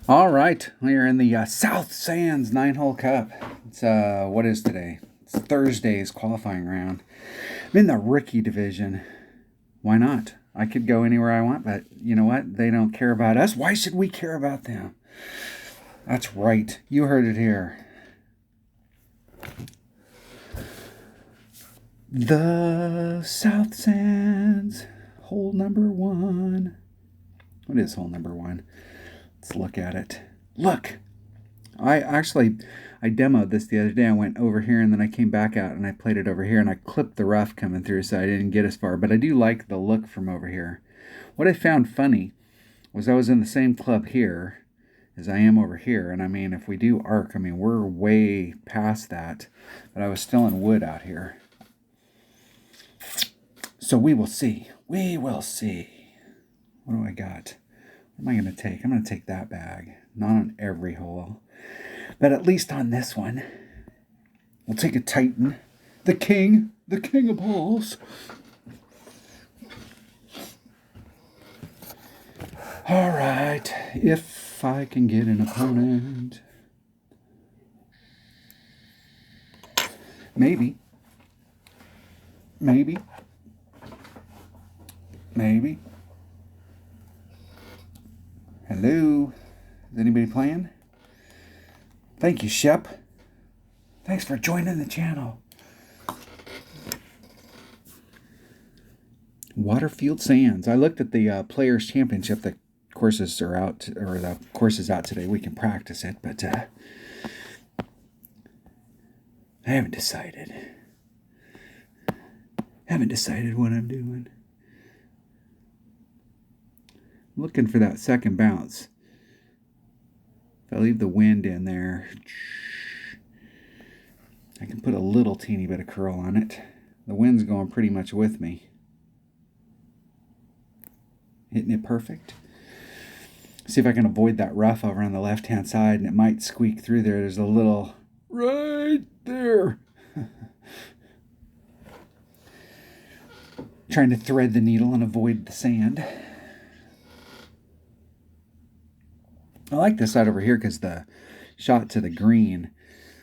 All right, we are in the South Sands 9-hole Cup. It's what is today? It's Thursday's qualifying round. I'm in the rookie division. Why not? I could go anywhere I want, but you know what? They don't care about us. Why should we care about them? That's right. You heard it here. The South Sands, hole number 1. What is hole number 1? Let's look at it. Look! I demoed this the other day. I went over here and then I came back out and I played it over here and I clipped the rough coming through so I didn't get as far. But I do like the look from over here. What I found funny was I was in the same club here as I am over here. And I mean, if we do arc, I mean, we're way past that. But I was still in wood out here. So we will see. We will see. What do I got? What am I going to take? I'm going to take that bag. Not on every hole. But at least on this one, we'll take a Titan. The king of balls. All right, if I can get an opponent. Maybe. Hello? Is anybody playing? Thank you, Shep. Thanks for joining the channel. Waterfield Sands. I looked at the Players Championship. The courses are out, or the course is out today. We can practice it, but I haven't decided. What I'm doing. I'm looking for that second bounce. If I leave the wind in there, I can put a little teeny bit of curl on it. The wind's going pretty much with me. Hitting it perfect. See if I can avoid that rough over on the left-hand side, and it might squeak through there. There's a little right there. Trying to thread the needle and avoid the sand. I like this side over here because the shot to the green,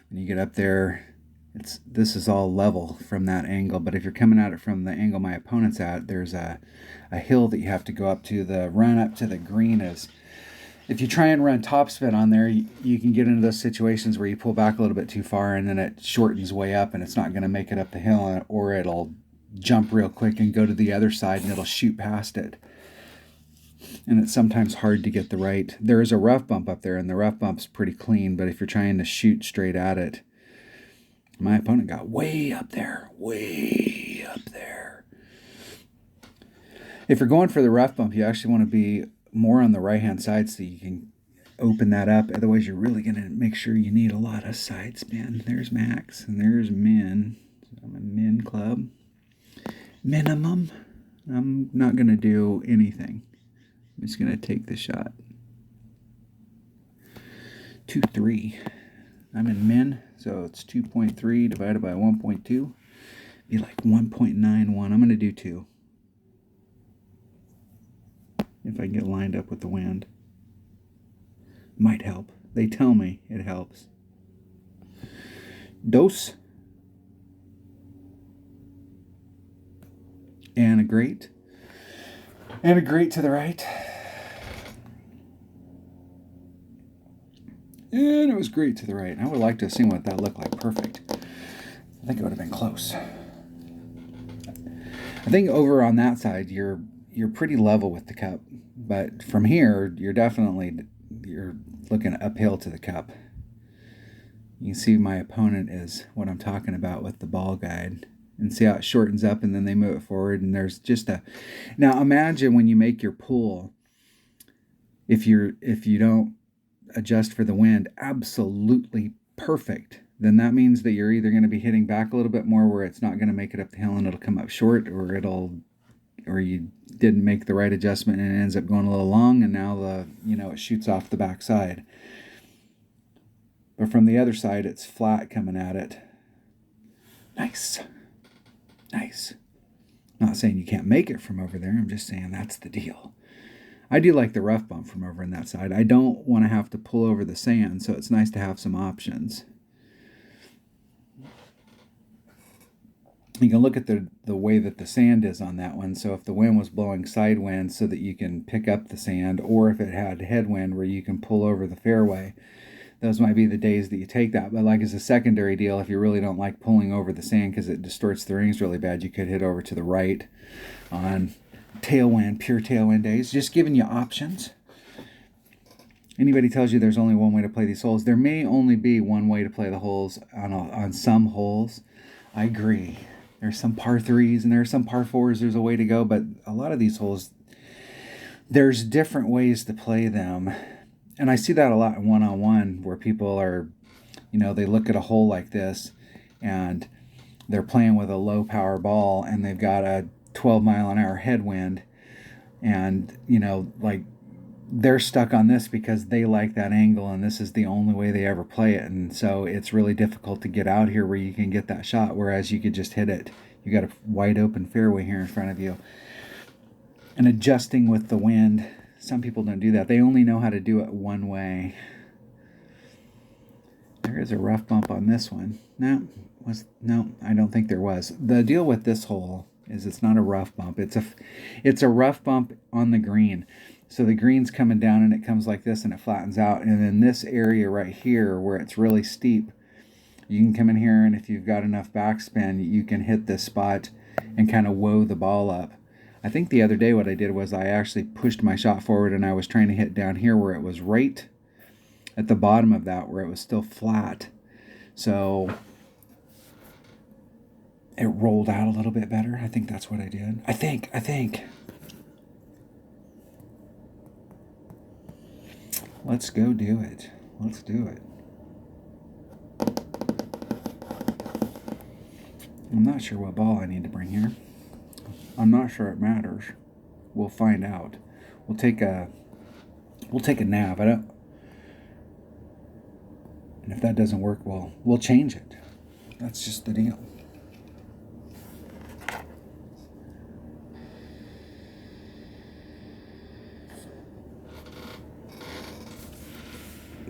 when you get up there, this is all level from that angle. But if you're coming at it from the angle my opponent's at, there's a hill that you have to go up to. The run up to the green is, if you try and run topspin on there, you can get into those situations where you pull back a little bit too far and then it shortens way up and it's not going to make it up the hill, or it'll jump real quick and go to the other side and it'll shoot past it. And it's sometimes hard to get the right. There is a rough bump up there, and the rough bump's pretty clean, but if you're trying to shoot straight at it, my opponent got way up there. If you're going for the rough bump, you actually want to be more on the right-hand side so you can open that up. Otherwise, you're really going to make sure you need a lot of side spin. There's Max, and there's Min. I'm a Min club. Minimum. I'm not going to do anything. I'm just going to take the shot. 2-3. I'm in min, so it's 2.3 divided by 1.2. Be like 1.91. I'm going to do 2. If I can get lined up with the wind. Might help. They tell me it helps. Dose. And a great. And a great to the right. And it was great to the right. I would like to have seen what that looked like. Perfect. I think it would have been close. I think over on that side, you're pretty level with the cup. But from here, you're looking uphill to the cup. You can see my opponent is what I'm talking about with the ball guide. And see how it shortens up and then they move it forward. And there's just a... Now imagine when you make your pull, if you don't adjust for the wind, absolutely perfect. Then that means that you're either going to be hitting back a little bit more where it's not going to make it up the hill and it'll come up short, or you didn't make the right adjustment and it ends up going a little long and now it shoots off the back side. But from the other side, it's flat coming at it. Nice. I'm not saying you can't make it from over there. I'm just saying that's the deal. I do like the rough bump from over on that side. I don't want to have to pull over the sand, so it's nice to have some options. You can look at the way that the sand is on that one. So if the wind was blowing side wind so that you can pick up the sand, or if it had headwind where you can pull over the fairway, those might be the days that you take that. But like as a secondary deal, if you really don't like pulling over the sand because it distorts the rings really bad, you could hit over to the right on tailwind, pure tailwind days. Just giving you options. Anybody tells you there's only one way to play these holes, there may only be one way to play the holes on some holes. I agree. There's some par 3s and there's some par 4s. There's a way to go, but a lot of these holes, there's different ways to play them. And I see that a lot in one-on-one where people are, they look at a hole like this and they're playing with a low power ball and they've got a 12-mile-an-hour headwind and, like they're stuck on this because they like that angle and this is the only way they ever play it. And so it's really difficult to get out here where you can get that shot, whereas you could just hit it. You got a wide open fairway here in front of you. And adjusting with the wind, some people don't do that. They only know how to do it one way. There is a rough bump on this one. No, I don't think there was. The deal with this hole is it's not a rough bump. It's a rough bump on the green. So the green's coming down and it comes like this and it flattens out. And in this area right here where it's really steep, you can come in here and if you've got enough backspin, you can hit this spot and kind of woe the ball up. I think the other day what I did was I actually pushed my shot forward and I was trying to hit down here where it was right at the bottom of that where it was still flat. So it rolled out a little bit better. I think that's what I did. I think. Let's go do it. Let's do it. I'm not sure what ball I need to bring here. I'm not sure it matters. We'll find out. We'll take a nav. And if that doesn't work, we'll change it. That's just the deal.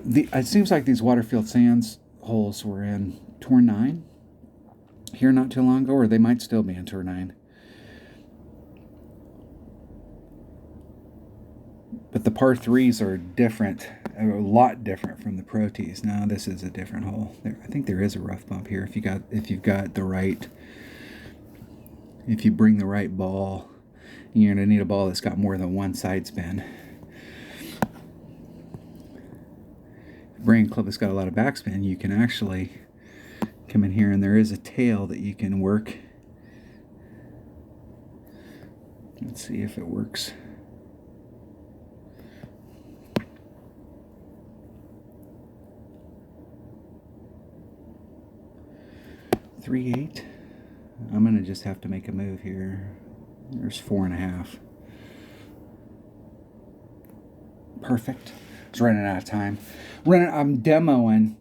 It seems like these Waterfield Sands holes were in Tour 9 here not too long ago, or they might still be in Tour 9. But the par 3s are different, a lot different from the Pro Tees. Now this is a different hole. I think there is a rough bump here if you've got the right, if you bring the right ball. You're going to need a ball that's got more than one side spin. Bring a club that's got a lot of backspin, you can actually come in here and there is a tail that you can work. Let's see if it works. .38. I'm gonna just have to make a move here. There's 4.5. Perfect. It's running out of time. I'm demoing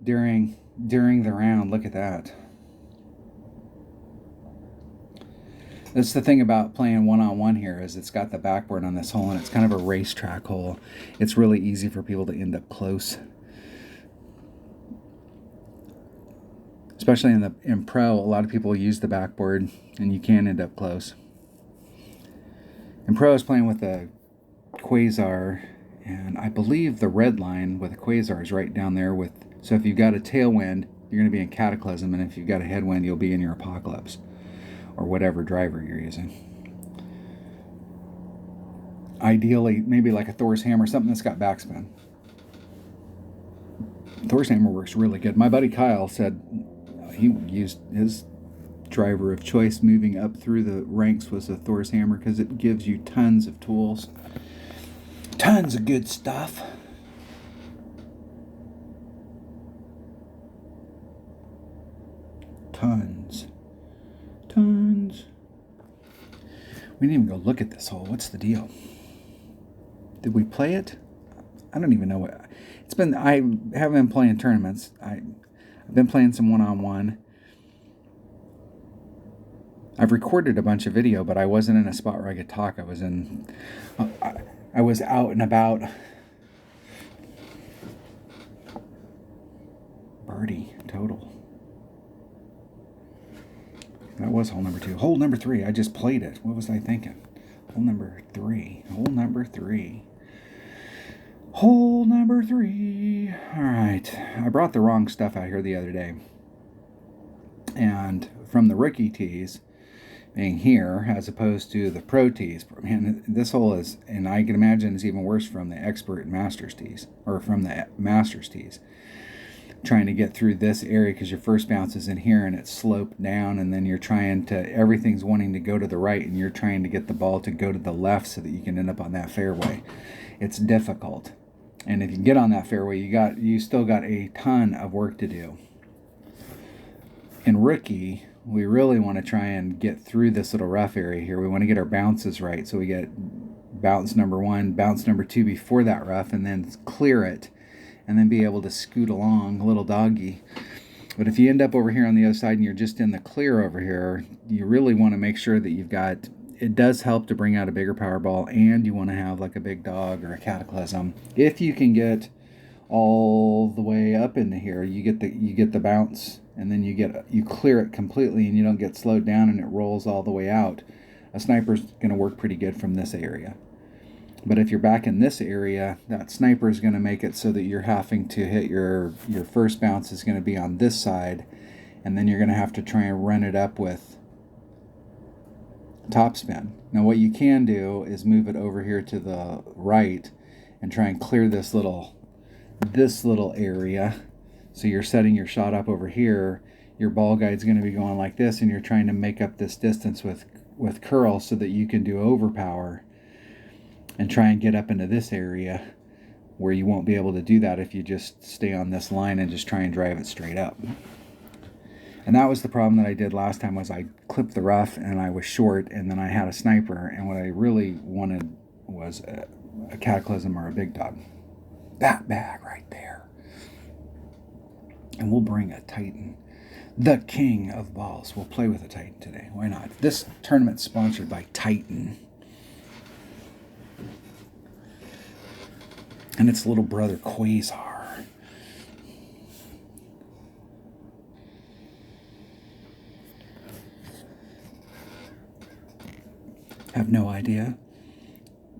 during the round. Look at that. That's the thing about playing one-on-one here is it's got the backboard on this hole and it's kind of a racetrack hole. It's really easy for people to end up close. Especially in pro, a lot of people use the backboard and you can end up close. In pro, I was playing with a Quasar, and I believe the red line with a Quasar is right down there with, so if you've got a tailwind, you're going to be in Cataclysm, and if you've got a headwind, you'll be in your Apocalypse, or whatever driver you're using. Ideally, maybe like a Thor's Hammer, something that's got backspin. Thor's Hammer works really good. My buddy Kyle said he used his driver of choice moving up through the ranks was a Thor's Hammer because it gives you tons of tools. Tons of good stuff. Tons. We didn't even go look at this hole. What's the deal? Did we play it? I don't even know what. It's been. I haven't been playing tournaments. I've been playing some one-on-one. I've recorded a bunch of video, but I wasn't in a spot where I could talk. I was in. I was out and about. Birdie total. That was hole number 2. Hole number 3, I just played it. What was I thinking? Hole number 3. Hole number 3. Hole number 3. All right. I brought the wrong stuff out here the other day. And from the rookie tees being here as opposed to the pro tees, man, this hole is, and I can imagine it's even worse from the expert and masters tees, or from the masters tees. Trying to get through this area because your first bounce is in here and it's sloped down, and then you're trying to, everything's wanting to go to the right and you're trying to get the ball to go to the left so that you can end up on that fairway. It's difficult. And if you get on that fairway, you still got a ton of work to do. In rookie, we really want to try and get through this little rough area here. We want to get our bounces right. So we get bounce number 1, bounce number 2 before that rough, and then clear it, and then be able to scoot along, little doggy. But if you end up over here on the other side and you're just in the clear over here, you really want to make sure that you've got, it does help to bring out a bigger power ball, and you want to have like a big dog or a cataclysm. If you can get all the way up into here, you get the bounce, and then you clear it completely and you don't get slowed down and it rolls all the way out. A sniper's going to work pretty good from this area. But if you're back in this area, that sniper is going to make it so that you're having to hit your first bounce is going to be on this side, and then you're going to have to try and run it up with topspin. Now what you can do is move it over here to the right and try and clear this little area. So you're setting your shot up over here. Your ball guide's going to be going like this, and you're trying to make up this distance with curl so that you can do overpower and try and get up into this area where you won't be able to do that if you just stay on this line and just try and drive it straight up. And that was the problem that I did last time, was I clipped the rough and I was short, and then I had a sniper, and what I really wanted was a cataclysm or a big dog. That bag right there. And we'll bring a Titan. The king of balls. We'll play with a Titan today. Why not? This tournament's sponsored by Titan. And its little brother, Quasar. Have no idea.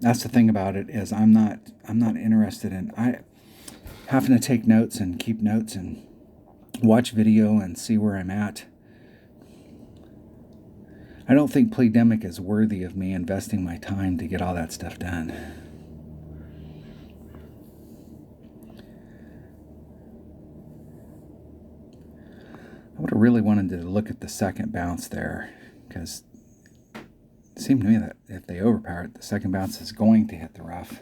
That's the thing about it, is I'm not interested in having to take notes and keep notes and watch video and see where I'm at. I don't think Playdemic is worthy of me investing my time to get all that stuff done. I would have really wanted to look at the second bounce there, because it seemed to me that if they overpower it, the second bounce is going to hit the rough.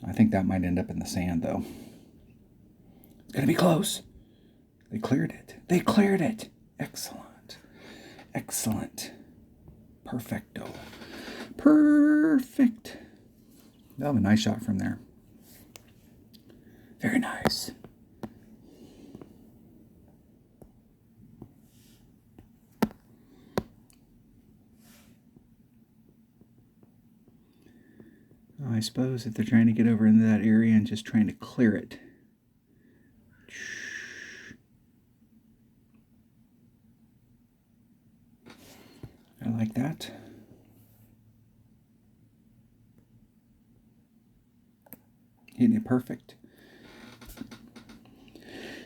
I think that might end up in the sand, though. It's going to be close. They cleared it. They cleared it. Excellent. Excellent. Perfecto. Perfect. They'll have a nice shot from there. Very nice. I suppose if they're trying to get over into that area and just trying to clear it. I like that. Hitting it perfect.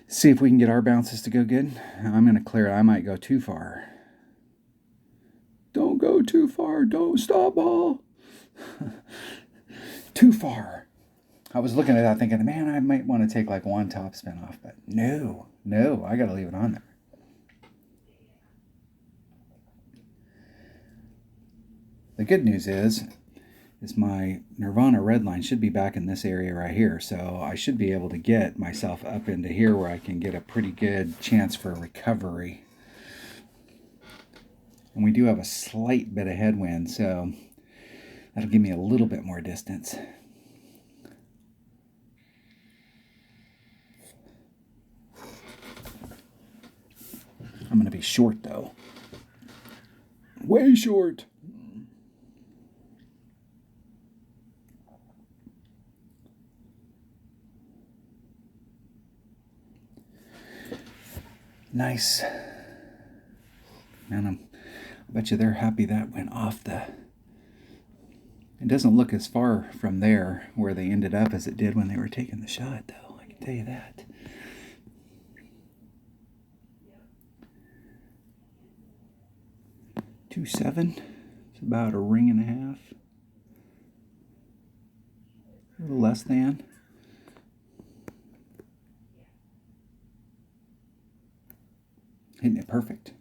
See if we can get our bounces to go good. I'm going to clear it. I might go too far. Don't go too far. Don't stop ball. Too far. I was looking at that thinking, man, I might want to take like one top spin off, but no, I got to leave it on there. The good news is my Nirvana red line should be back in this area right here, so I should be able to get myself up into here where I can get a pretty good chance for recovery. And we do have a slight bit of headwind, so that'll give me a little bit more distance. I'm going to be short, though. Way short. Nice. Man, I bet you they're happy that went off the... It doesn't look as far from there where they ended up as it did when they were taking the shot, though. I can tell you that. .27. It's about a ring and a half. A little less than. Hitting it perfect.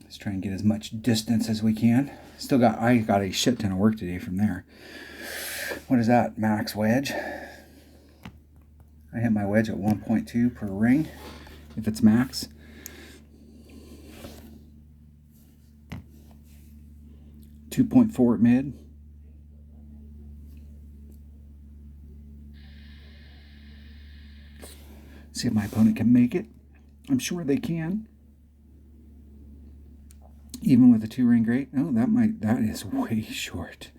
Let's try and get as much distance as we can. I got a shit ton of work to do from there. What is that? Max wedge. I hit my wedge at 1.2 per ring, if it's max. .4 at mid. See if my opponent can make it. I'm sure they can. Even with a 2-ring grate. Oh, that is way short.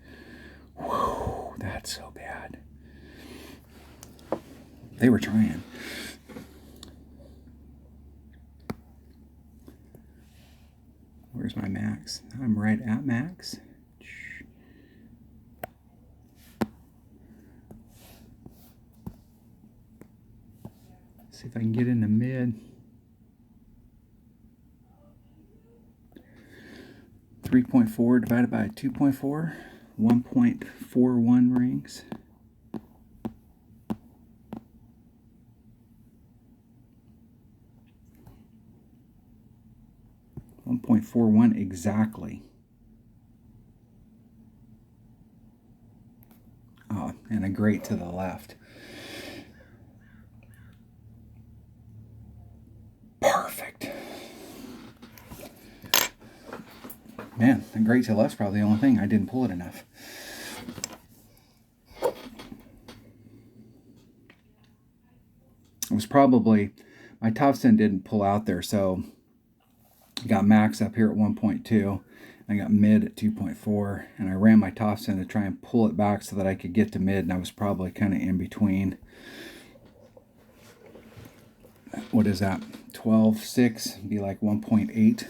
Whoa, that's so bad. They were trying. Where's my max? I'm right at max. See if I can get into mid. 3.4 divided by 2.4, 1.41 rings. .41 exactly. Oh, and a grate to the left. Perfect. Man, a grate to the left's probably the only thing. I didn't pull it enough. It was probably, my topspin didn't pull out there, so I got max up here at 1.2. I got mid at 2.4, and I ran my topspin to try and pull it back so that I could get to mid, and I was probably kind of in between. What is that? 12.6 be like 1.8.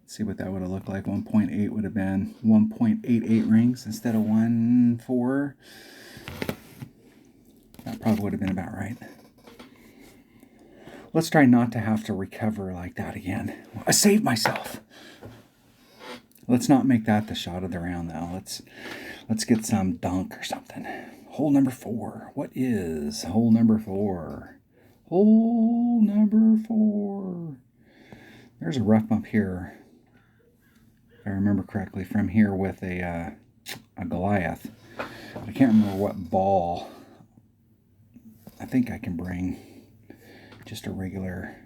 See what that would have looked like. 1.8 would have been 1.88 rings instead of 1.4. That probably would have been about right. Let's try not to have to recover like that again. I saved myself. Let's not make that the shot of the round, though. Let's get some dunk or something. Hole number 4. What is hole number 4? Hole number 4. There's a rough bump here, if I remember correctly, from here with a Goliath. I can't remember what ball. I think I can bring just a regular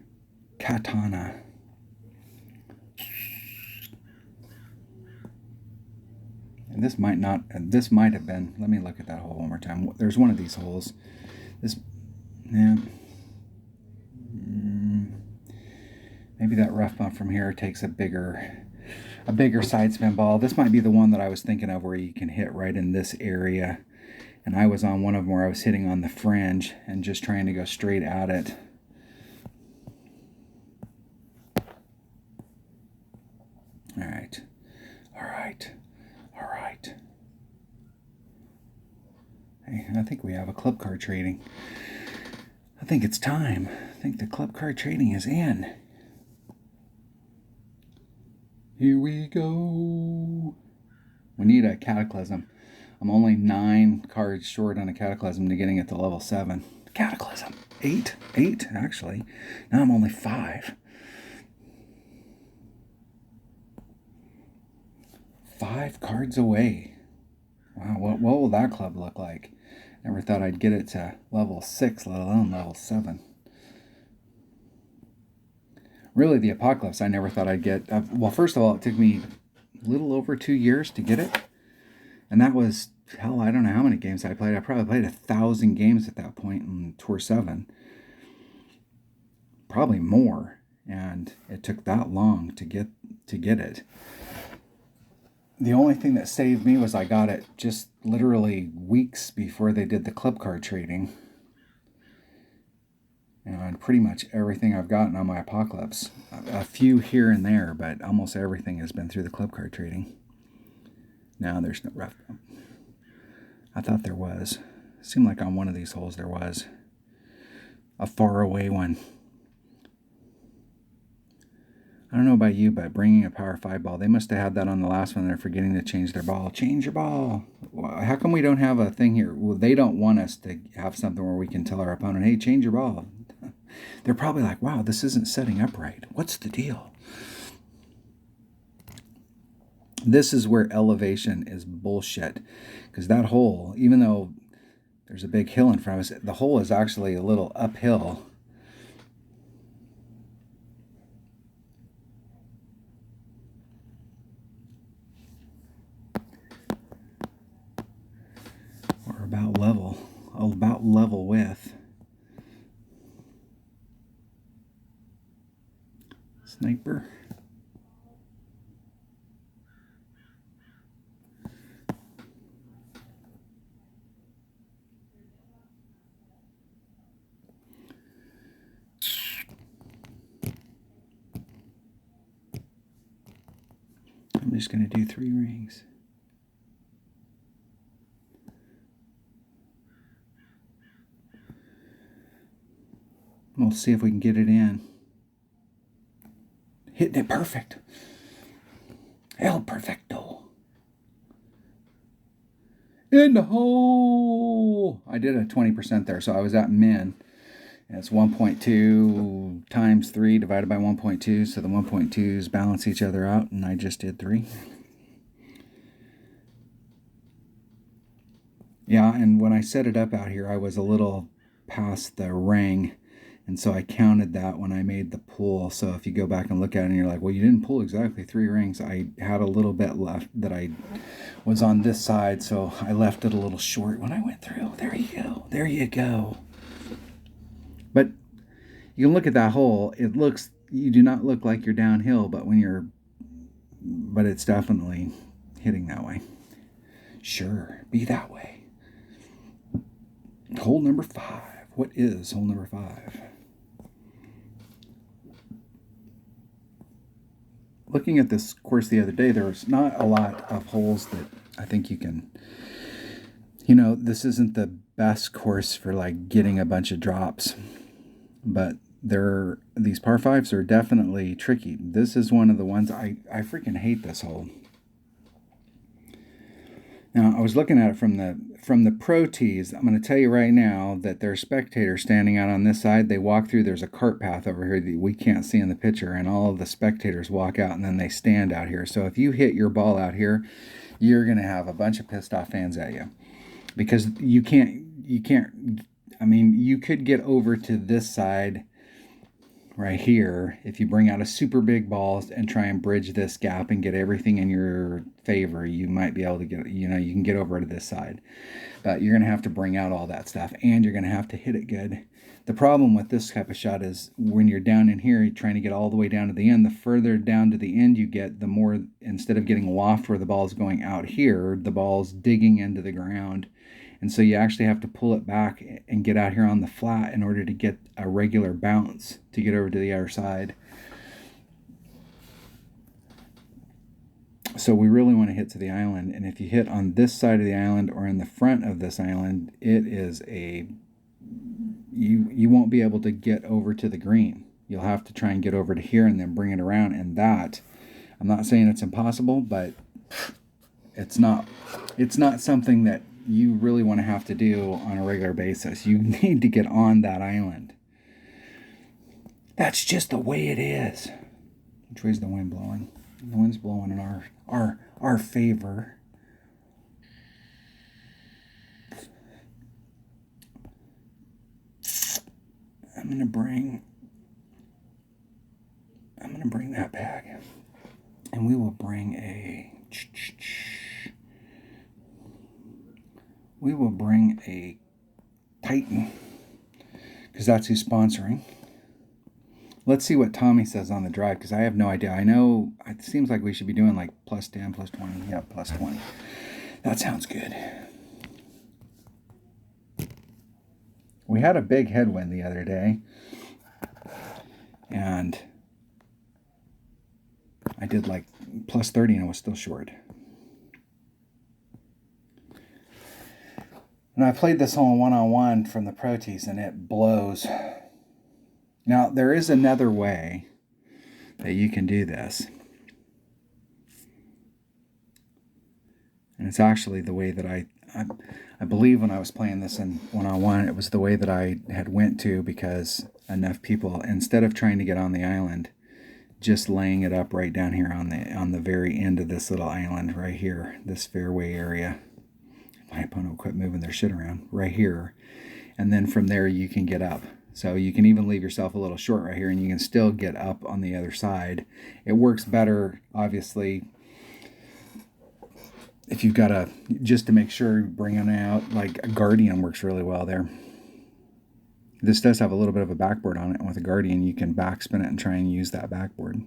katana. And this might have been, let me look at that hole one more time. There's one of these holes. Yeah. Maybe that rough bump from here takes a bigger side spin ball. This might be the one that I was thinking of where you can hit right in this area. And I was on one of them where I was hitting on the fringe and just trying to go straight at it. All right. Hey, I think we have a club card trading. I think it's time. I think the club card trading is in. Here we go. We need a Cataclysm. I'm only 9 cards short on a Cataclysm to getting it to level 7. Cataclysm. 8 actually. Now I'm only 5. 5 cards away. Wow, what will that club look like? Never thought I'd get it to level 6, let alone level 7. Really, the Apocalypse, I never thought I'd get. Well, first of all, it took me a little over 2 years to get it. And that was, hell, I don't know how many games I played. I probably played 1,000 games at that point in Tour 7. Probably more. And it took that long to get it. The only thing that saved me was I got it just literally weeks before they did the club card trading. And pretty much everything I've gotten on my Apocalypse, a few here and there, but almost everything has been through the club card trading. Now there's no rough bump. I thought there was. It seemed like on one of these holes there was. A far away one. I don't know about you, but bringing a Power 5 ball, they must have had that on the last one. They're forgetting to change their ball. Change your ball. How come we don't have a thing here? Well, they don't want us to have something where we can tell our opponent, hey, change your ball. They're probably like, wow, this isn't setting up right. What's the deal? This is where elevation is bullshit. Because that hole, even though there's a big hill in front of us, the hole is actually a little uphill. Or about level with. Sniper. I'm just going to do 3 rings. We'll see if we can get it in. Hitting it perfect. El perfecto. In the hole. I did a 20% there, so I was at min. And it's 1.2 times 3 divided by 1.2, so the 1.2s balance each other out, and I just did 3. Yeah, and when I set it up out here, I was a little past the ring, and so I counted that when I made the pull. So if you go back and look at it and you're like, well, you didn't pull exactly 3 rings. I had a little bit left that I was on this side, so I left it a little short when I went through. There you go. There you go. But you can look at that hole. It looks, you do not look like you're downhill, but it's definitely hitting that way. Sure, be that way. Hole number 5. What is hole number 5? Looking at this course the other day, there's not a lot of holes that I think you can, this isn't the best course for like getting a bunch of drops, but these par 5s are definitely tricky. This is one of the ones I freaking hate this hole. Now, I was looking at it from the pro tees. I'm going to tell you right now that there are spectators standing out on this side. They walk through. There's a cart path over here that we can't see in the picture, and all of the spectators walk out, and then they stand out here. So if you hit your ball out here, you're going to have a bunch of pissed off fans at you. Because you can't, I mean, you could get over to this side right here if you bring out a super big ball and try and bridge this gap and get everything in your favor. You might be able to get, you can get over to this side, but you're going to have to bring out all that stuff, and you're going to have to hit it good. The problem with this type of shot is when you're down in here, you're trying to get all the way down to the end. The further down to the end you get, the more, instead of getting loft where the ball is going out here, the ball's digging into the ground. And so you actually have to pull it back and get out here on the flat in order to get a regular bounce to get over to the other side. So we really want to hit to the island. And if you hit on this side of the island or in the front of this island, it is you won't be able to get over to the green. You'll have to try and get over to here and then bring it around. And that, I'm not saying it's impossible, but it's not something that you really want to have to do on a regular basis. You need to get on that island. That's just the way it is. Which way is the wind blowing? The wind's blowing in our favor. I'm gonna bring that bag, and we will bring a Titan, because that's who's sponsoring. Let's see what Tommy says on the drive, because I have no idea. I know it seems like we should be doing like plus 10, plus 20. Yeah, plus 20. That sounds good. We had a big headwind the other day, and I did like plus 30 and I was still short. And I played this hole one-on-one from the Pro Tees, and it blows. Now, there is another way that you can do this. And it's actually the way that I believe when I was playing this in one-on-one, it was the way that I had went to, because enough people, instead of trying to get on the island, just laying it up right down here on the very end of this little island right here, this fairway area. My opponent will quit moving their shit around right here. And then from there you can get up. So you can even leave yourself a little short right here, and you can still get up on the other side. It works better, obviously, if you've got just to make sure, bringing out, like a Guardian works really well there. This does have a little bit of a backboard on it, and with a Guardian you can backspin it and try and use that backboard.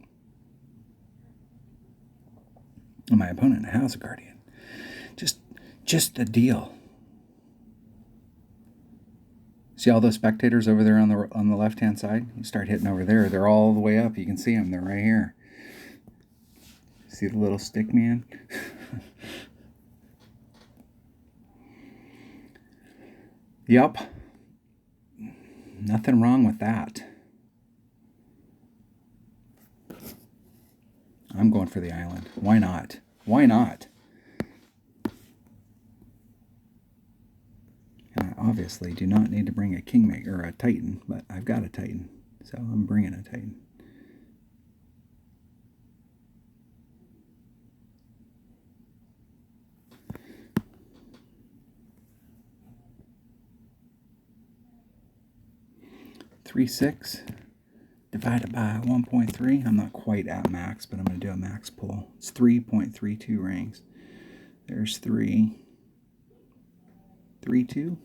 And my opponent has a Guardian. Just the deal. See all those spectators over there on the left-hand side? You start hitting over there, they're all the way up. You can see them, they're right here. See the little stick man? Yep. Nothing wrong with that. I'm going for the island. Why not? Why not? And I obviously do not need to bring a Kingmaker or a Titan, but I've got a Titan, so I'm bringing a Titan. .36 divided by 1.3. I'm not quite at max, but I'm going to do a max pull. It's 3.32 rings. There's 3.32.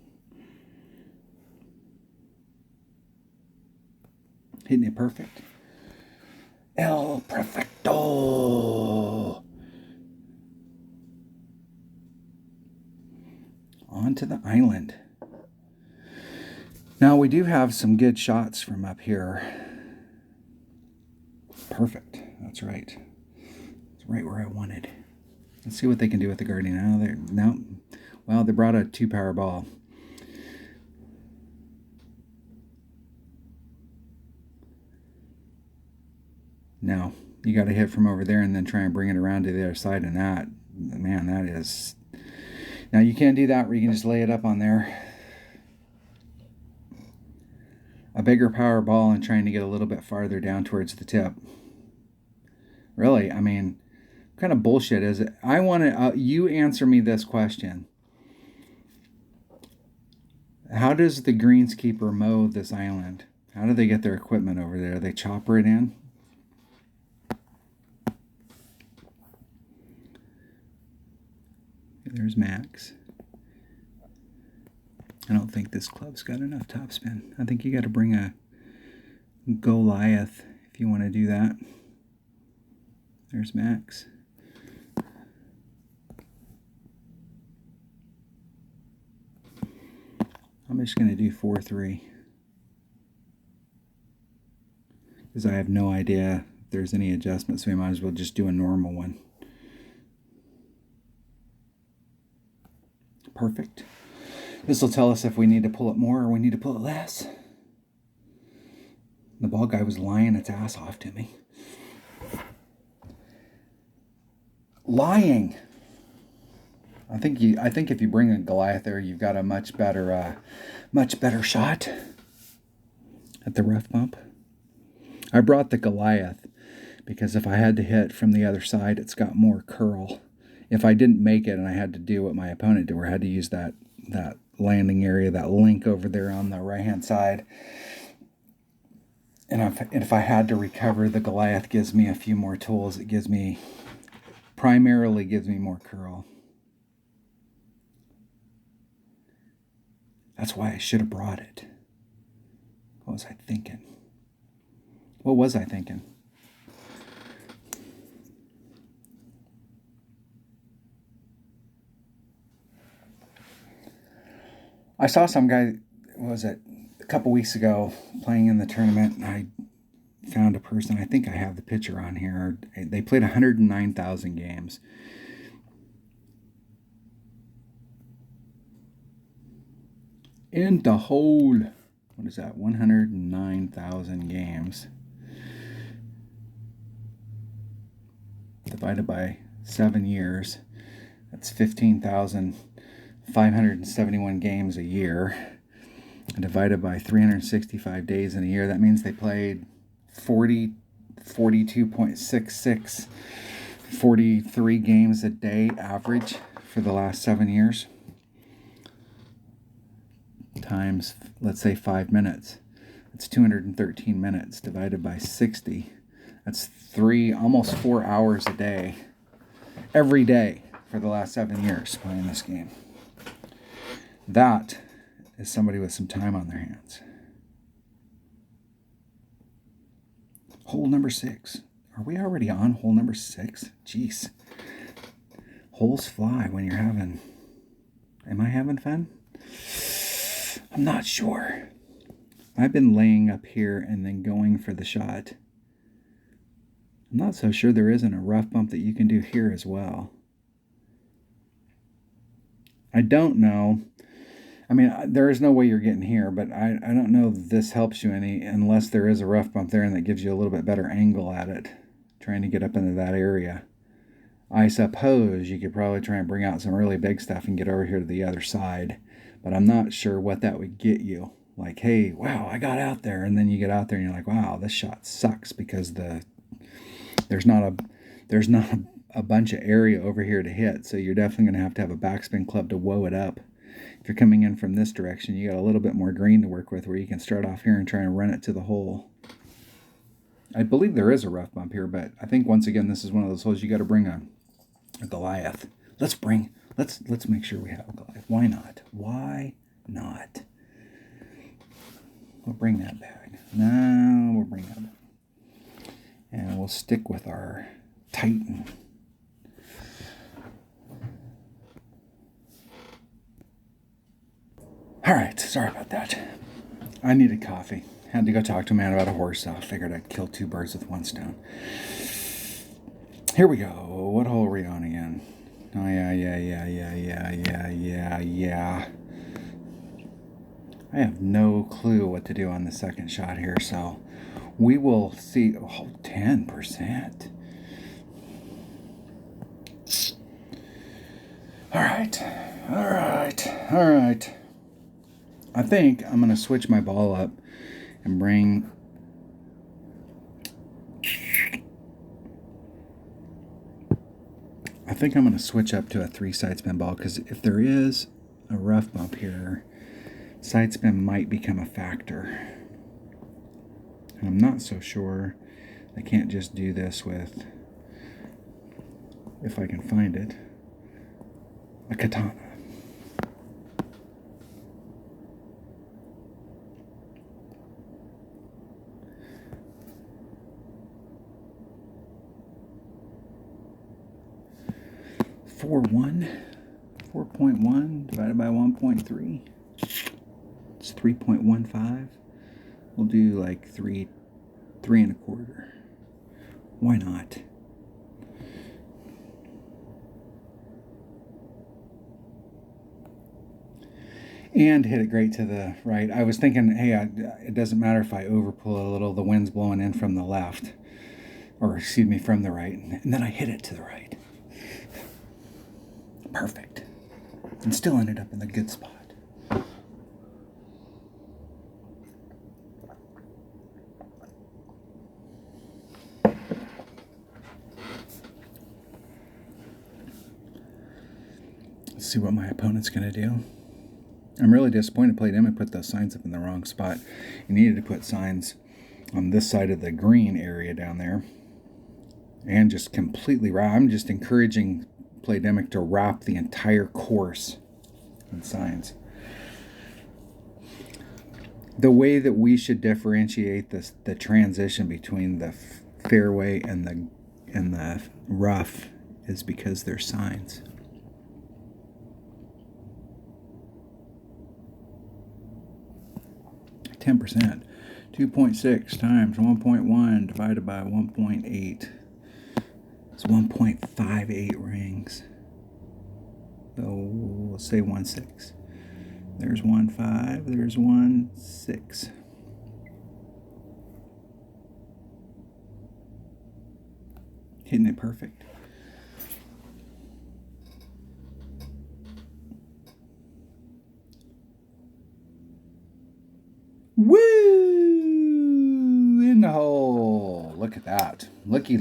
Hitting it perfect. El Perfecto. On to the island. Now we do have some good shots from up here. Perfect. That's right. It's right where I wanted. Let's see what they can do with the Guardian. No. Well, they brought a 2-power ball. No, you got to hit from over there and then try and bring it around to the other side. And that, man, that is... Now you can't do that where you can just lay it up on there. A bigger power ball and trying to get a little bit farther down towards the tip. Really, I mean, what kind of bullshit is it? I want to, you answer me this question. How does the greenskeeper mow this island? How do they get their equipment over there? They chopper it in? There's Max. I don't think this club's got enough topspin. I think you got to bring a Goliath if you want to do that. There's Max. I'm just going to do 4-3. Because I have no idea if there's any adjustments, so we might as well just do a normal one. Perfect. This will tell us if we need to pull it more or we need to pull it less. The ball guy was lying its ass off to me. Lying. I think if you bring a Goliath there, you've got a much better shot at the rough bump. I brought the Goliath because if I had to hit from the other side, it's got more curl. If I didn't make it and I had to do what my opponent did, where I had to use that landing area, that link over there on the right-hand side, and if I had to recover, the Goliath gives me a few more tools. It primarily gives me more curl. That's why I should have brought it. What was I thinking? What was I thinking? I saw some guy, what was it, a couple weeks ago playing in the tournament, and I found a person, I think I have the picture on here. They played 109,000 games. In the whole, what is that, 109,000 games divided by 7 years, that's 15,571 games a year, and divided by 365 days in a year. That means they played 42.66, 43 games a day average for the last 7 years, times, let's say, 5 minutes. That's 213 minutes divided by 60. That's almost 4 hours a day, every day for the last 7 years playing this game. That is somebody with some time on their hands. Hole number 6. Are we already on hole number 6? Jeez. Holes fly when you're having... Am I having fun? I'm not sure. I've been laying up here and then going for the shot. I'm not so sure there isn't a rough bump that you can do here as well. I don't know. I mean, there is no way you're getting here, but I don't know if this helps you any unless there is a rough bump there and that gives you a little bit better angle at it, trying to get up into that area. I suppose you could probably try and bring out some really big stuff and get over here to the other side, but I'm not sure what that would get you. Like, hey, wow, I got out there, and then you get out there and you're like, wow, this shot sucks because there's not a bunch of area over here to hit, so you're definitely going to have a backspin club to woe it up. If you're coming in from this direction, you got a little bit more green to work with where you can start off here and try and run it to the hole. I believe there is a rough bump here, but I think once again this is one of those holes you got to bring a Goliath. Let's make sure we have a Goliath. Why not? Why not? We'll bring that bag. No, we'll bring that back. And we'll stick with our Titan. All right, sorry about that. I needed coffee. Had to go talk to a man about a horse, so I figured I'd kill 2 birds with 1 stone. Here we go. What hole are we on again? Oh, yeah. I have no clue what to do on the second shot here, so we will see. Oh, 10%. All right. I think I'm going to switch my ball up and bring... I think I'm going to switch up to a 3 side spin ball, because if there is a rough bump here, side spin might become a factor. And I'm not so sure I can't just do this with, if I can find it, a katana. Four 4.1 divided by 1.3. It's 3.15. We'll do like 3 1/4. Why not? And hit it great to the right. I was thinking, hey, it doesn't matter if I overpull a little. The wind's blowing in from the left, or excuse me, from the right, and then I hit it to the right. Perfect. And still ended up in the good spot. Let's see what my opponent's going to do. I'm really disappointed played him and put those signs up in the wrong spot. You needed to put signs on this side of the green area down there. And just completely wrap. I'm just encouraging Playdemic to wrap the entire course in signs. the way that we should differentiate this, the transition between the fairway and the rough, is because there's signs. %. 2.6 times 1.1 divided by 1.8. It's 1.58 rings. So we'll say 1/6. There's 1/5. There's 1/6. Hitting it perfect. Woo! In the hole. Look at that. Looky.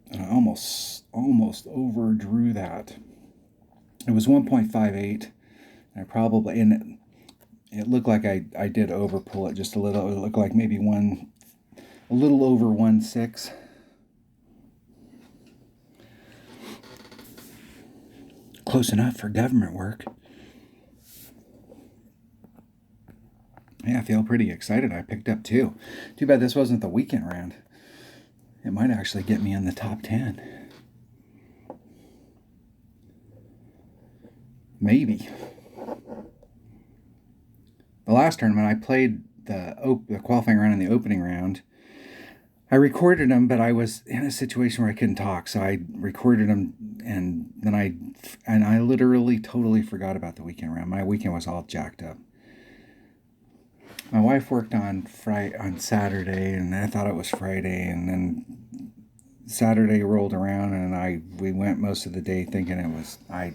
And I almost overdrew that. It was 1.58. I probably, and it looked like I did overpull it just a little. It looked like maybe a little over 1/6. Close enough for government work. Yeah, I feel pretty excited. I picked up 2. Too bad this wasn't the weekend round. It might actually get me in the top 10. Maybe. The last tournament, I played the qualifying round and the opening round. I recorded them, but I was in a situation where I couldn't talk, so I recorded them, and then I literally totally forgot about the weekend round. My weekend was all jacked up. My wife worked on Saturday, and I thought it was Friday, and then Saturday rolled around, and we went most of the day thinking it was I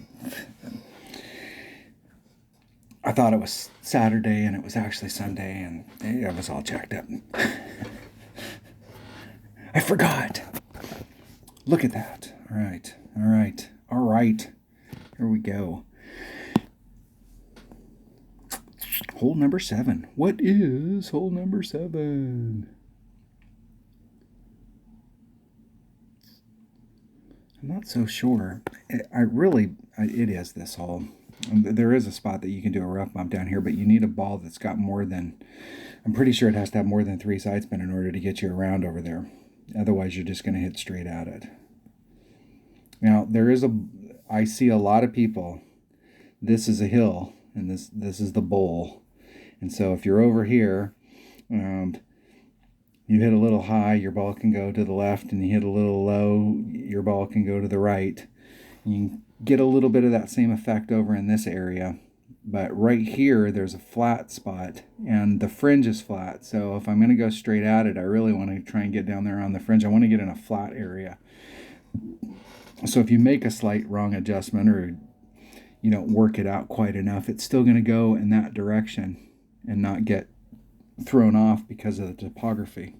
thought it was Saturday, and it was actually Sunday, and it was all jacked up. I forgot. Look at that. All right. Here we go. Hole number 7. What is hole number 7? I'm not so sure. It is this hole. There is a spot that you can do a rough bump down here, but you need a ball that's got more than, I'm pretty sure it has to have more than 3 side spin in order to get you around over there. Otherwise, you're just going to hit straight at it. Now, I see a lot of people, this is a hill, and this is the bowl. And so if you're over here, and you hit a little high, your ball can go to the left, and you hit a little low, your ball can go to the right. You can get a little bit of that same effect over in this area. But right here, there's a flat spot, and the fringe is flat. So if I'm going to go straight at it, I really want to try and get down there on the fringe. I want to get in a flat area. So if you make a slight wrong adjustment, or you don't work it out quite enough, it's still going to go in that direction and not get thrown off because of the topography.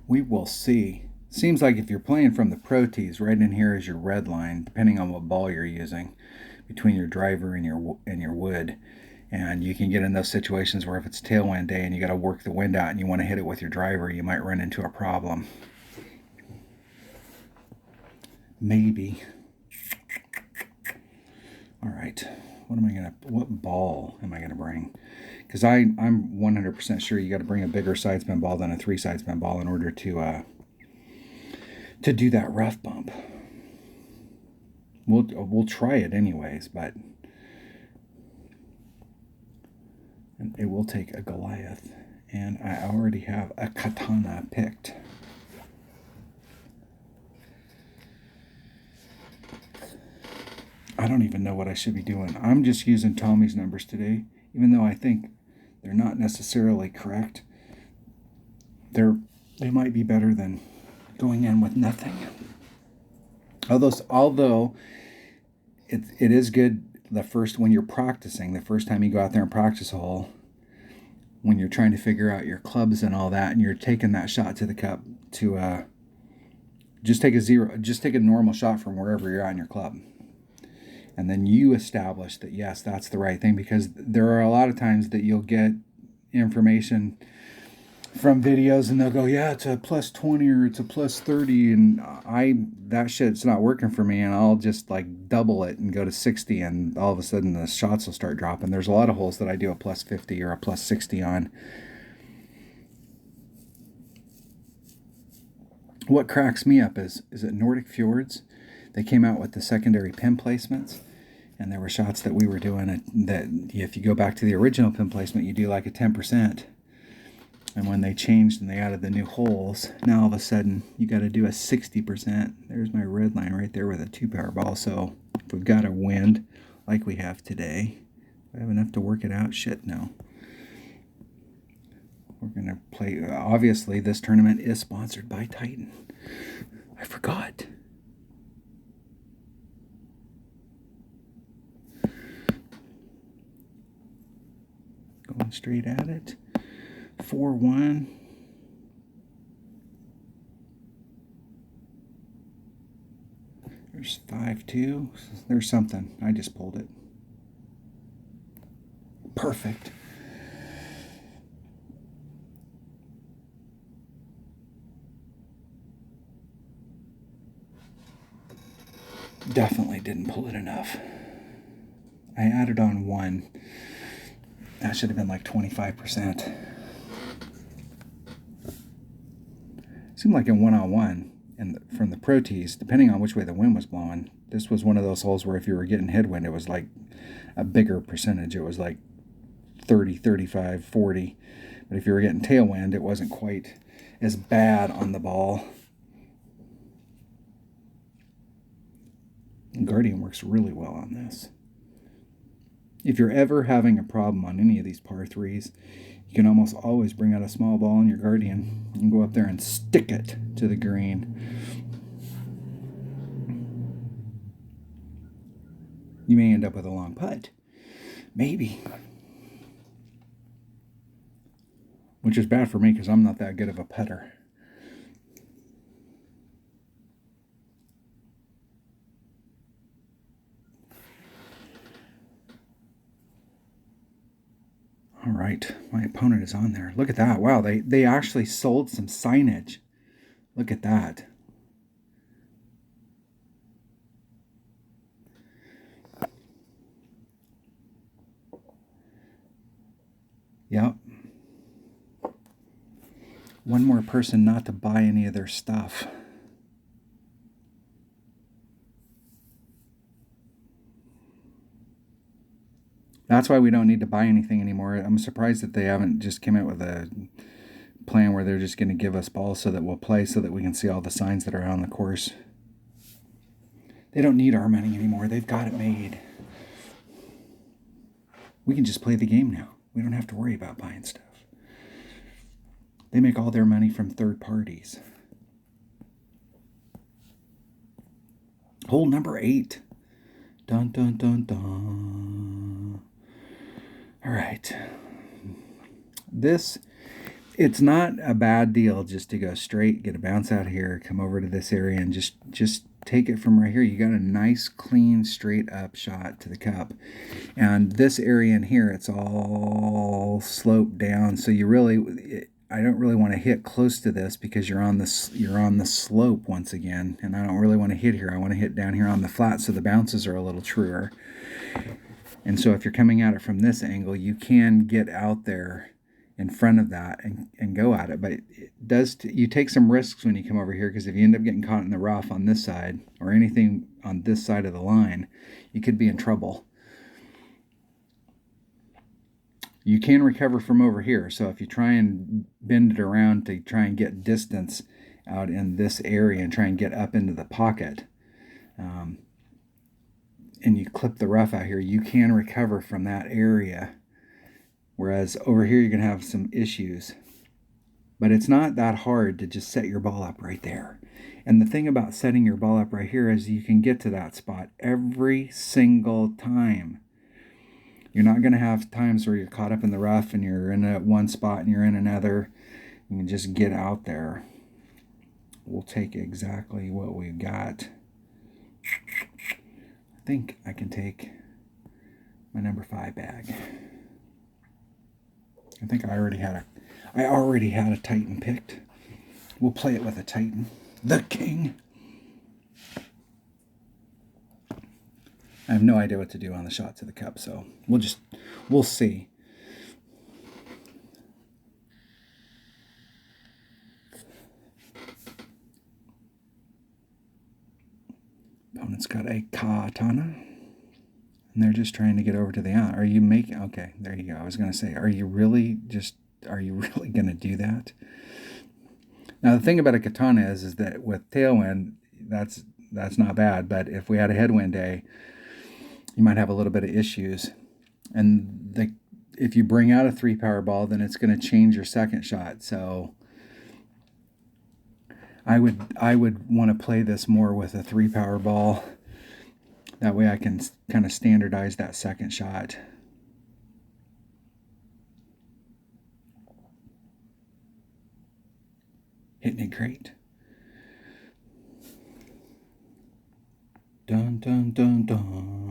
We will see. Seems like if you're playing from the pro tees, right in here is your red line, depending on what ball you're using, between your driver and your wood. And you can get in those situations where if it's tailwind day and you got to work the wind out and you want to hit it with your driver, you might run into a problem. Maybe. All right. What ball am I gonna bring? Because I'm 100% sure you got to bring a bigger side spin ball than a 3 side spin ball in order to do that rough bump. We'll try it anyways, but it will take a Goliath, and I already have a katana picked. I don't even know what I should be doing. I'm just using Tommy's numbers today, even though I think they're not necessarily correct. They might be better than going in with nothing. Although it is good when you're practicing, the first time you go out there and practice a hole, when you're trying to figure out your clubs and all that, and you're taking that shot to the cup, to just take a normal shot from wherever you're at in your club. And then you establish that, yes, that's the right thing, because there are a lot of times that you'll get information from videos, and they'll go, yeah, it's a plus 20 or it's a plus 30, and that shit's not working for me, and I'll just like double it and go to 60, and all of a sudden the shots will start dropping. There's a lot of holes that I do a plus 50 or a plus 60 on. What cracks me up is it Nordic Fjords? They came out with the secondary pin placements, and there were shots that we were doing that if you go back to the original pin placement, you do like a 10%. And when they changed and they added the new holes, now all of a sudden you got to do a 60%. There's my red line right there with a 2-power ball. So if we've got a wind like we have today, do I have enough to work it out? Shit, no. We're going to play. Obviously, this tournament is sponsored by Titan. I forgot. Going straight at it. 4-1. There's 5-2. There's something. I just pulled it. Perfect. Definitely didn't pull it enough. I added on 1. That should have been like 25%. Seemed like in one-on-one, and from the pro tees, depending on which way the wind was blowing, this was one of those holes where if you were getting headwind, it was like a bigger percentage. It was like 30, 35, 40. But if you were getting tailwind, it wasn't quite as bad on the ball. And Guardian works really well on this. If you're ever having a problem on any of these par 3s, you can almost always bring out a small ball in your Guardian and go up there and stick it to the green. You may end up with a long putt. Maybe. Which is bad for me because I'm not that good of a putter. All right, my opponent is on there. Look at that. Wow, they actually sold some signage. Look at that. Yep. One more person not to buy any of their stuff. That's why we don't need to buy anything anymore. I'm surprised that they haven't just came out with a plan where they're just going to give us balls so that we'll play so that we can see all the signs that are on the course. They don't need our money anymore. They've got it made. We can just play the game now. We don't have to worry about buying stuff. They make all their money from third parties. Hole number 8. Dun, dun, dun, dun. All right. It's not a bad deal just to go straight, get a bounce out here, come over to this area, and just take it from right here. You got a nice, clean, straight up shot to the cup. And this area in here, it's all sloped down, so I don't really want to hit close to this because you're on the slope once again, and I don't really want to hit here. I want to hit down here on the flat so the bounces are a little truer. And so if you're coming at it from this angle, you can get out there in front of that and go at it. But you take some risks when you come over here, because if you end up getting caught in the rough on this side or anything on this side of the line, you could be in trouble. You can recover from over here. So if you try and bend it around to try and get distance out in this area and try and get up into the pocket, and you clip the rough out here, you can recover from that area. Whereas over here, you're going to have some issues. But it's not that hard to just set your ball up right there. And the thing about setting your ball up right here is you can get to that spot every single time. You're not going to have times where you're caught up in the rough and you're in one spot and you're in another. You can just get out there. We'll take exactly what we've got. I think I can take my number 5 bag. I think I already had a Titan picked. We'll play it with a Titan. The King. I have no idea what to do on the shot to the cup, so we'll see. Opponent's got a Katana, and they're just trying to get over to the island. Are you making... Okay, there you go. I was going to say, are you really going to do that? Now, the thing about a Katana is that with tailwind, that's not bad, but if we had a headwind day, you might have a little bit of issues. And if you bring out a 3 power ball, then it's going to change your second shot. So I would want to play this more with a 3 power ball. That way I can kind of standardize that second shot. Hitting it great. Dun, dun, dun, dun.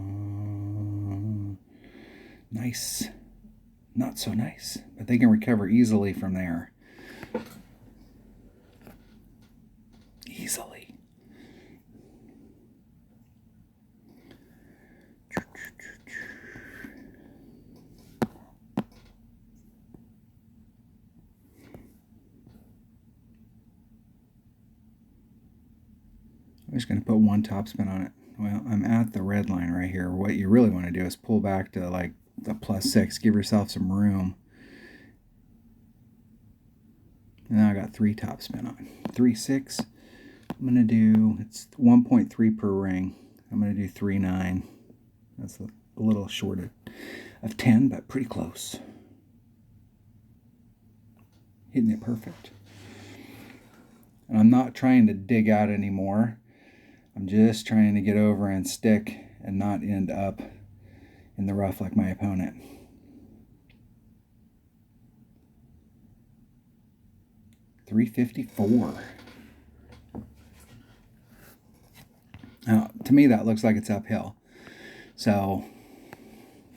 Nice. Not so nice, but they can recover easily from there. Easily. I'm just going to put one topspin on it. Well, I'm at the red line right here. What you really want to do is pull back to like the +6. Give yourself some room. And now I got 3 topspin on. 3, 6. I'm going to do, it's 1.3 per ring. I'm going to do 3, 9. That's a little short of 10, but pretty close. Hitting it perfect. And I'm not trying to dig out anymore. I'm just trying to get over and stick and not end up in the rough like my opponent. .354. Now, to me, that looks like it's uphill. So,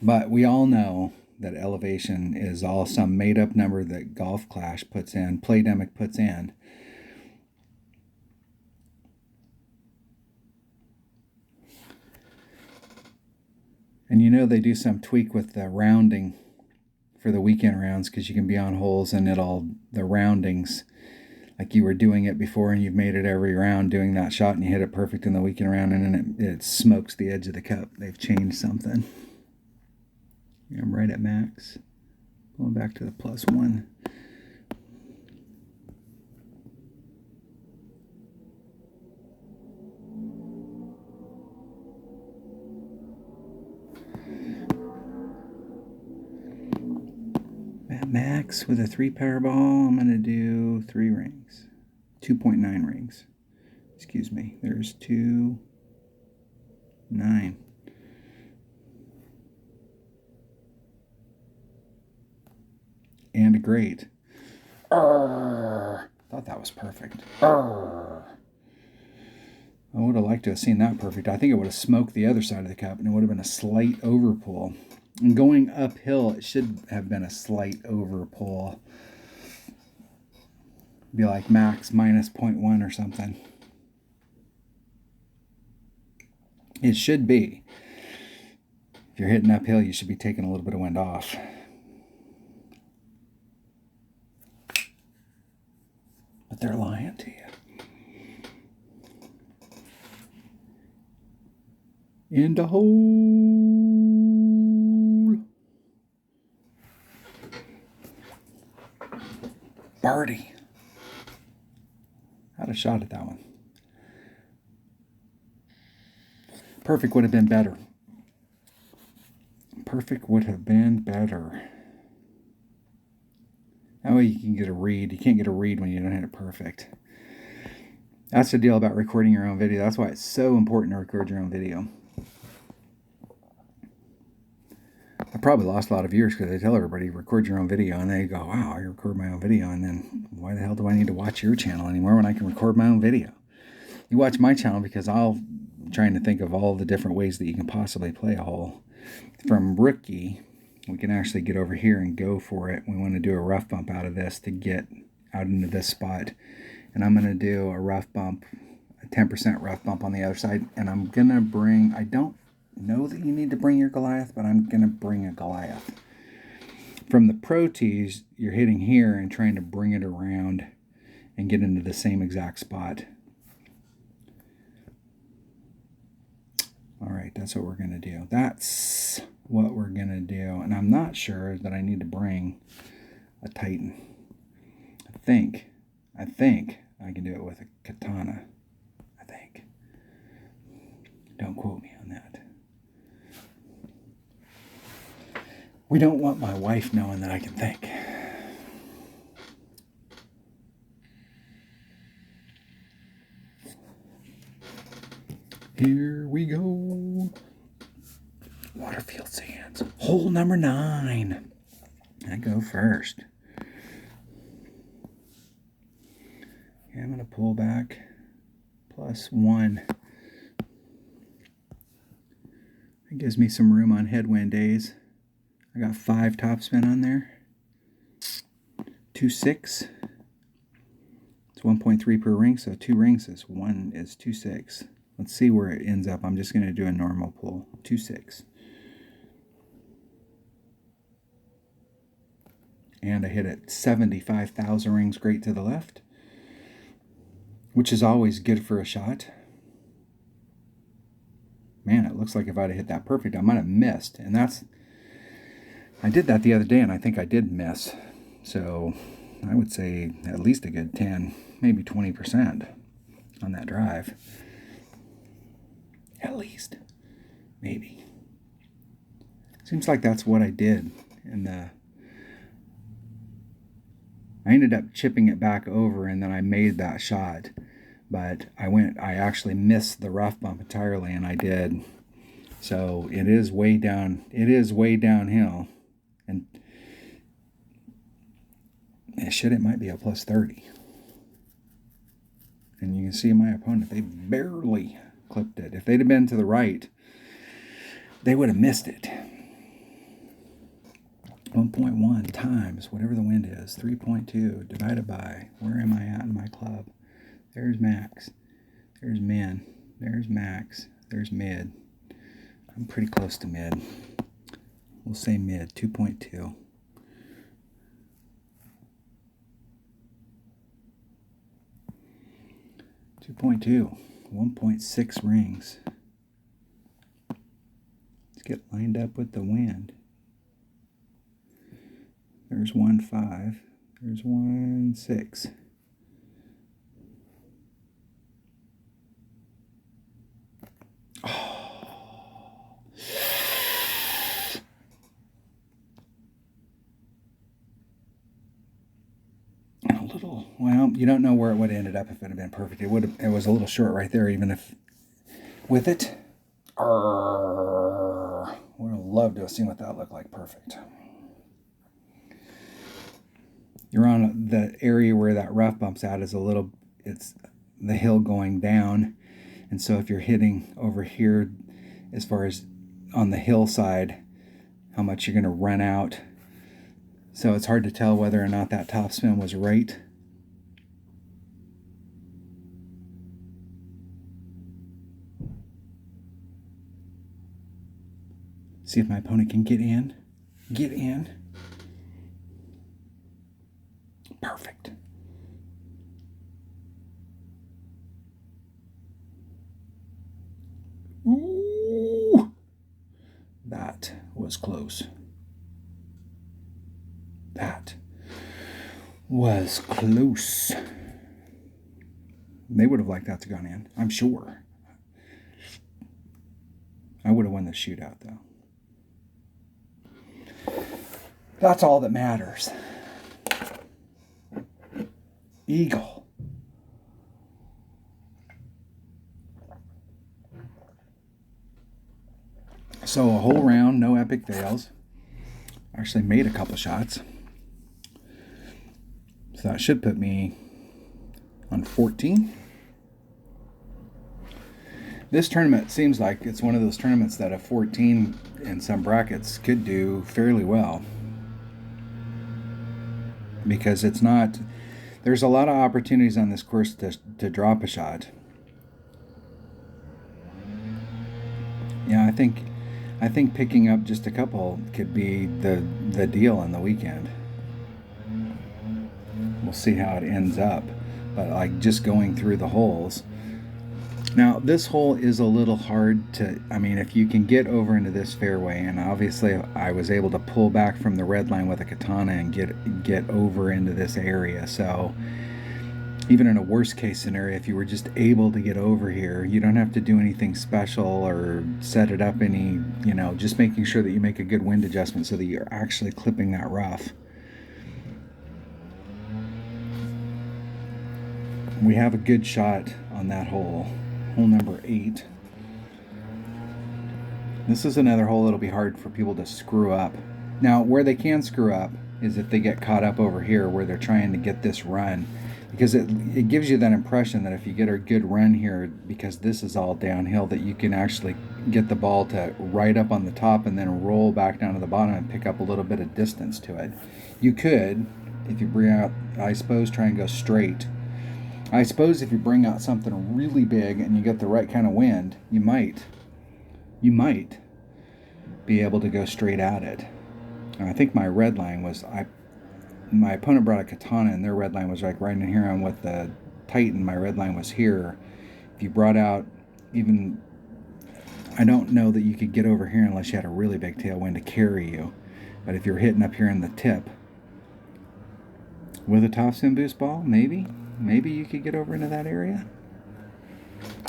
but we all know that elevation is all some made-up number that Golf Clash puts in, Playdemic puts in. And you know they do some tweak with the rounding for the weekend rounds because you can be on holes and the roundings, like you were doing it before and you've made it every round doing that shot and you hit it perfect in the weekend round and then it smokes the edge of the cup. They've changed something. I'm right at max. Going back to the +1. At max with a 3 power ball, I'm going to do 3 rings. 2.9 rings. Excuse me. There's 2, 9. And a great. Thought that was perfect. I would have liked to have seen that perfect. I think it would have smoked the other side of the cup and it would have been a slight overpull. And going uphill, it should have been a slight overpull. Be like max minus 0.1 or something. It should be. If you're hitting uphill, you should be taking a little bit of wind off. But they're lying to you. In the hole. Birdie. Had a shot at that one. Perfect would have been better. Perfect would have been better. That way you can get a read. You can't get a read when you don't hit it perfect. That's the deal about recording your own video. That's why it's so important to record your own video. I probably lost a lot of viewers because I tell everybody record your own video and they go, wow, I record my own video and then why the hell do I need to watch your channel anymore when I can record my own video? You watch my channel because I'm trying to think of all the different ways that you can possibly play a hole. From rookie we can actually get over here and go for it. We want to do a rough bump out of this to get out into this spot. And I'm going to do a rough bump, a 10% rough bump on the other side. And I'm going to bring, I don't know that you need to bring your Goliath, but I'm going to bring a Goliath. From the Pro Tees, you're hitting here and trying to bring it around and get into the same exact spot. All right, that's what we're going to do. That's what we're going to do. And I'm not sure that I need to bring a Titan. I think I can do it with a katana. I think. Don't quote me on that. We don't want my wife knowing that I can think. Here we go. Waterfield Sands. Hole number 9. I go first. Okay, I'm going to pull back. +1. That gives me some room on headwind days. I got 5 topspin on there. 2.6. It's 1.3 per ring, so 2 rings is 2.6. Let's see where it ends up. I'm just going to do a normal pull. 2.6. And I hit it 75,000 rings great to the left, which is always good for a shot. Man, it looks like if I'd have hit that perfect, I might have missed. And I did that the other day, and I think I did miss. So I would say at least a good 10, maybe 20% on that drive. At least. Maybe. Seems like that's what I did. I ended up chipping it back over, and then I made that shot. But I actually missed the rough bump entirely, and I did. So it is way down. It is way downhill. And it might be a +30. And you can see my opponent, they barely clipped it. If they'd have been to the right, they would have missed it. 1.1 times whatever the wind is, 3.2 divided by, where am I at in my club? There's max, there's min, there's max, there's mid. I'm pretty close to mid. We'll say mid, 2.2. .2, 1.6 rings. Let's get lined up with the wind. There's 1.5. There's 1.6. Oh. A little, well, you don't know where it would have ended up if it had been perfect. It was a little short right there, even if with it. Would have loved to have seen what that looked like perfect. You're on the area where that rough bump's at is it's the hill going down. And so if you're hitting over here, as far as on the hillside, how much you're going to run out. So it's hard to tell whether or not that topspin was right. See if my opponent can get in. Get in. Perfect. Ooh, that was close. That was close. They would have liked that to go in, I'm sure. I would have won the shootout, though. That's all that matters. Eagle. So a whole round, no epic fails. Actually made a couple shots. So that should put me on 14. This tournament seems like it's one of those tournaments that a 14 in some brackets could do fairly well, because it's not, there's a lot of opportunities on this course to drop a shot. Yeah, I think picking up just a couple could be the deal in the weekend. We'll see how it ends up, but like just going through the holes. Now, this hole is a little hard to, I mean, if you can get over into this fairway, and obviously I was able to pull back from the red line with a katana and get over into this area. So even in a worst case scenario, if you were just able to get over here, you don't have to do anything special or set it up any, just making sure that you make a good wind adjustment so that you're actually clipping that rough. We have a good shot on that hole number 8. This is another hole that'll be hard for people to screw up. Now, where they can screw up is if they get caught up over here where they're trying to get this run, because it gives you that impression that if you get a good run here, because this is all downhill, that you can actually get the ball to right up on the top and then roll back down to the bottom and pick up a little bit of distance to it. You could, if you bring out, I suppose, try and go straight. I suppose if you bring out something really big and you get the right kind of wind, you might be able to go straight at it. And I think my red line was, my opponent brought a katana and their red line was like right in here, and with the Titan, my red line was here. If you brought out even, I don't know that you could get over here unless you had a really big tailwind to carry you. But if you're hitting up here in the tip with a topspin boost ball, maybe you could get over into that area.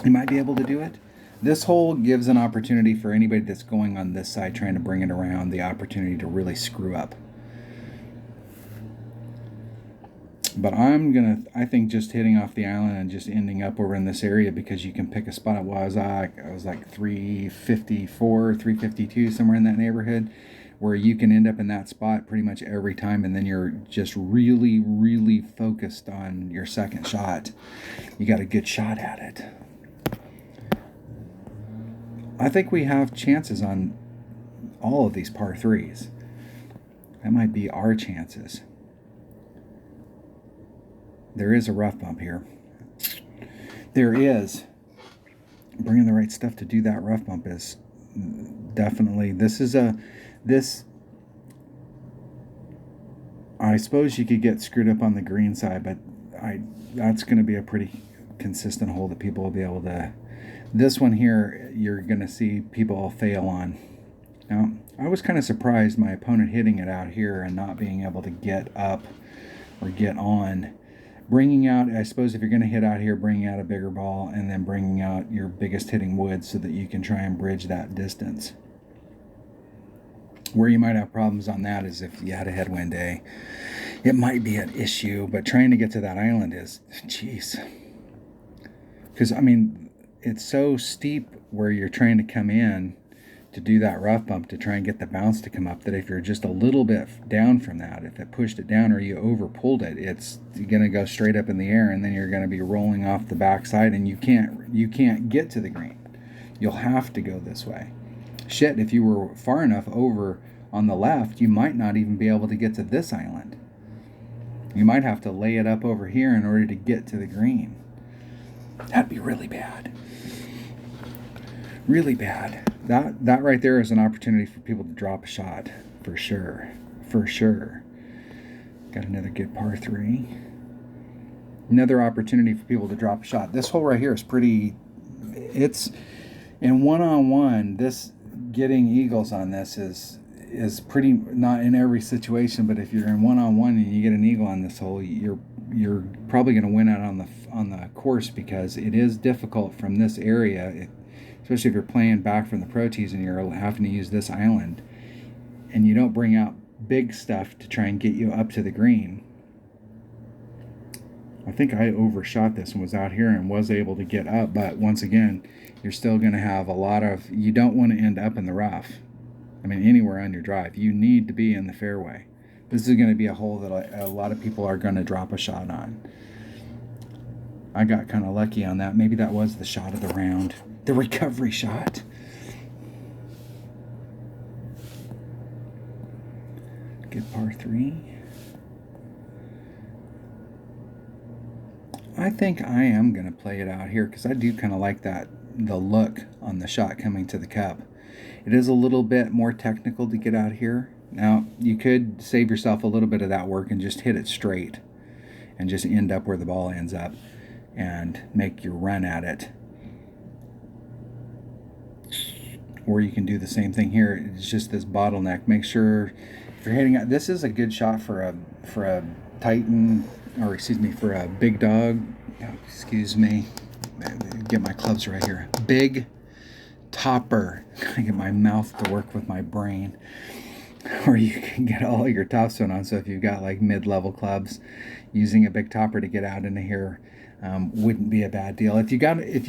You might be able to do it. This hole gives an opportunity for anybody that's going on this side trying to bring it around, the opportunity to really screw up. But I think just hitting off the island and just ending up over in this area, because you can pick a spot. Well, I was like 354, 352, somewhere in that neighborhood, where you can end up in that spot pretty much every time, and then you're just really, really focused on your second shot. You got a good shot at it. I think we have chances on all of these par 3s. That might be our chances. There is a rough bump here. There is. Bringing the right stuff to do that rough bump is definitely, I suppose you could get screwed up on the green side, but that's going to be a pretty consistent hole that people will be able to. This one here, you're going to see people fail on. Now, I was kind of surprised my opponent hitting it out here and not being able to get up or get on. Bringing out, I suppose if you're going to hit out here, bringing out a bigger ball and then bringing out your biggest hitting wood so that you can try and bridge that distance. Where you might have problems on that is if you had a headwind day. It might be an issue, but trying to get to that island is, jeez. Because, I mean, it's so steep where you're trying to come in to do that rough bump to try and get the bounce to come up, that if you're just a little bit down from that, if it pushed it down or you over pulled it, it's going to go straight up in the air, and then you're going to be rolling off the backside, and you can't get to the green. You'll have to go this way. Shit, if you were far enough over on the left, you might not even be able to get to this island. You might have to lay it up over here in order to get to the green. That'd be really bad. Really bad. That right there is an opportunity for people to drop a shot, for sure. For sure. Got another good par 3. Another opportunity for people to drop a shot. This hole right here is pretty, it's in one-on-one, this getting eagles on this is pretty, not in every situation, but if you're in one-on-one and you get an eagle on this hole, you're probably going to win out on the course, because it is difficult from this area, especially if you're playing back from the pro tees and you're having to use this island and you don't bring out big stuff to try and get you up to the green. I think I overshot this and was out here and was able to get up, but once again, you're still going to have a lot of, you don't want to end up in the rough. I mean, anywhere on your drive, you need to be in the fairway. This is going to be a hole that a lot of people are going to drop a shot on. I got kind of lucky on that. Maybe that was the shot of the round. the recovery shot. Good par 3. I think I am going to play it out here because I do kind of like the look on the shot coming to the cup. It is a little bit more technical to get out here. Now, you could save yourself a little bit of that work and just hit it straight and just end up where the ball ends up and make your run at it. Or you can do the same thing here. It's just this bottleneck. Make sure if you're hitting it, this is a good shot for a Titan, or excuse me, for a big dog. Excuse me, get my clubs right here. Big topper. I get my mouth to work with my brain. Or you can get all your topspin on. So if you've got like mid-level clubs, using a big topper to get out into here wouldn't be a bad deal. If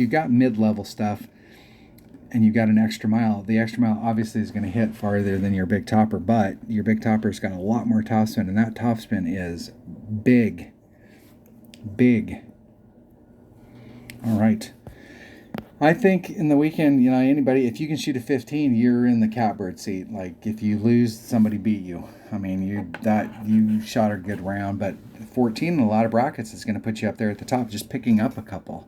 you got mid-level stuff and you've got an extra mile, the extra mile obviously is going to hit farther than your big topper, but your big topper's got a lot more topspin, and that topspin is big. All right. I think in the weekend, anybody, if you can shoot a 15, you're in the catbird seat. Like, if you lose, somebody beat you. I mean, you shot a good round, but 14 in a lot of brackets is going to put you up there at the top, just picking up a couple.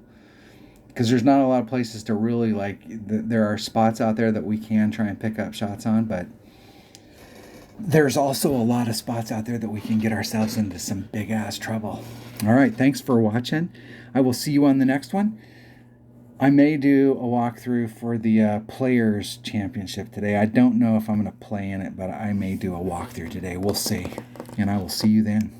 Because there's not a lot of places to really, there are spots out there that we can try and pick up shots on, but there's also a lot of spots out there that we can get ourselves into some big-ass trouble. All right, thanks for watching. I will see you on the next one. I may do a walkthrough for the Players Championship today. I don't know if I'm going to play in it, but I may do a walkthrough today. We'll see. And I will see you then.